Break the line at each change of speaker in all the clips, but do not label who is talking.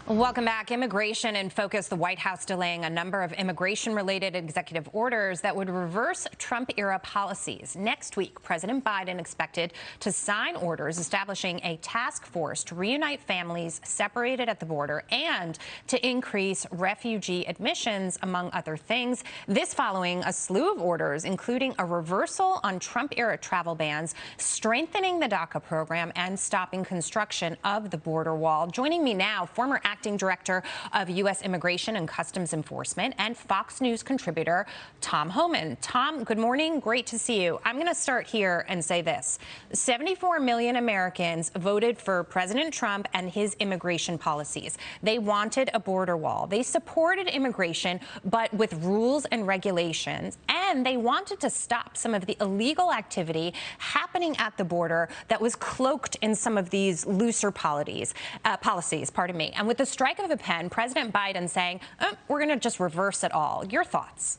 Welcome back. Immigration in focus. The White House delaying a number of immigration-related executive orders that would reverse Trump-era policies. Next week, President Biden expected to sign orders establishing a task force to reunite families separated at the border and to increase refugee admissions, among other things. This following a slew of orders, including a reversal on Trump-era travel bans, strengthening the DACA program, and stopping construction of the border wall. Joining me now, former acting director of U.S. Immigration and Customs Enforcement and Fox News contributor Tom Homan. Tom, good morning. Great to see you. I'm going to start here and say this. 74 million Americans voted for President Trump and his immigration policies. They wanted a border wall. They supported immigration, but with rules and regulations. And they wanted to stop some of the illegal activity happening at the border that was cloaked in some of these looser policies. And with the strike of a pen, President Biden saying, we're going to just reverse it all. Your thoughts?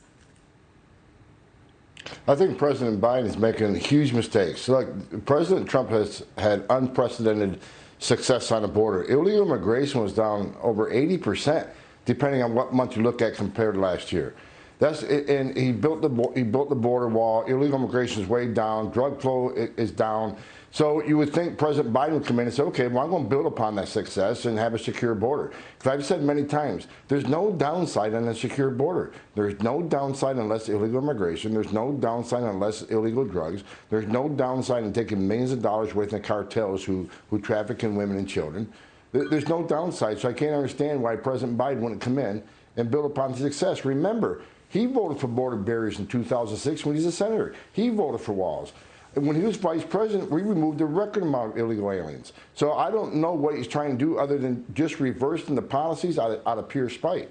I think President Biden is making huge mistakes. Look, President Trump has had unprecedented success on the border. Illegal immigration was down over 80%, depending on what month you look at compared to last year. And he built the border wall. Illegal immigration is way down. Drug flow is down. So you would think President Biden would come in and say, okay, well, I'm going to build upon that success and have a secure border. Because I've said many times, there's no downside on a secure border. There's no downside unless illegal immigration. There's no downside unless illegal drugs. There's no downside in taking millions of dollars away from the cartels who traffic in women and children. There's no downside. So I can't understand why President Biden wouldn't come in and build upon success. Remember, he voted for border barriers in 2006 when he's a senator. He voted for walls. And when he was vice president, we removed a record amount of illegal aliens. So I don't know what he's trying to do other than just reversing the policies out of pure spite.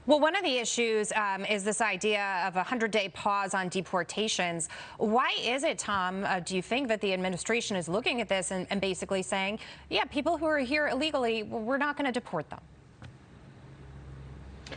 Well, one of the issues is this idea of a 100-day pause on deportations. Why is it, Tom, do you think that the administration is looking at this and basically saying, yeah, people who are here illegally, we're not going to deport them?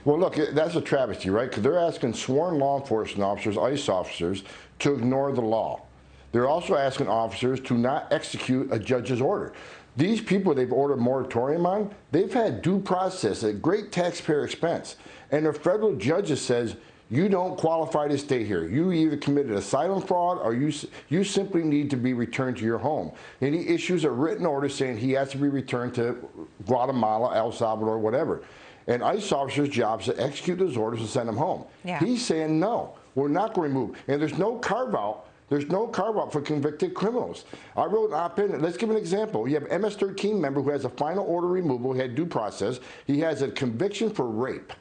Well, look, that's a travesty, right? Because they're asking sworn law enforcement officers, ICE officers, to ignore the law. They're also asking officers to not execute a judge's order. These people they've ordered a moratorium on, they've had due process at great taxpayer expense. And the federal judge says, you don't qualify to stay here. You either committed asylum fraud or you simply need to be returned to your home. And he issues a written order saying he has to be returned to Guatemala, El Salvador, whatever. And ICE officers' job is to execute those orders and send them home. Yeah. He's saying, no, we're not going to remove. And there's no carve-out. There's no carve-out for convicted criminals. I wrote an op-ed. Let's give an example. You have an MS-13 member who has a final order removal. He had due process. He has a conviction for rape.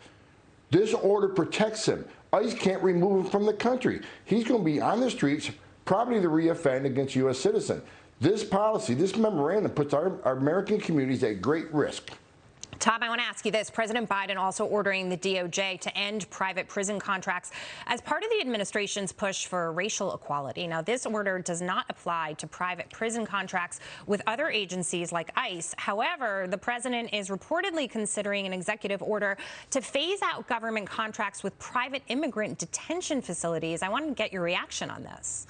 This order protects him. ICE can't remove him from the country. He's going to be on the streets, probably to re-offend against U.S. citizen. This policy, this memorandum puts our American communities at great risk.
Tom, I want to ask you this. President Biden also ordering the DOJ to end private prison contracts as part of the administration's push for racial equality. Now, this order does not apply to private prison contracts with other agencies like ICE. However, the president is reportedly considering an executive order to phase out government contracts with private immigrant detention facilities. I want to get your reaction on this.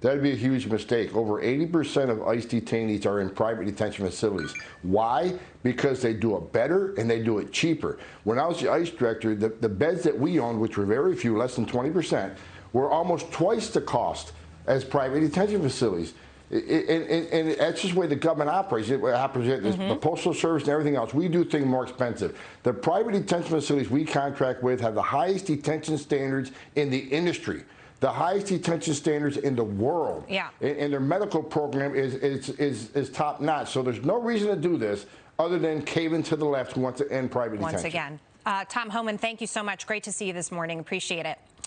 That'd be a huge mistake. Over 80% of ICE detainees are in private detention facilities. Why? Because they do it better and they do it cheaper. When I was the ICE director, the beds that we owned, which were very few, less than 20%, were almost twice the cost as private detention facilities. And that's just the way the government operates. The Postal Service and everything else. We do things more expensive. The private detention facilities we contract with have the highest detention standards in the industry. The highest detention standards in the world. Yeah. And their medical program is top notch. So there's no reason to do this other than caving to the left who wants to end private detention.
Once again, Tom Homan, thank you so much. Great to see you this morning. Appreciate it.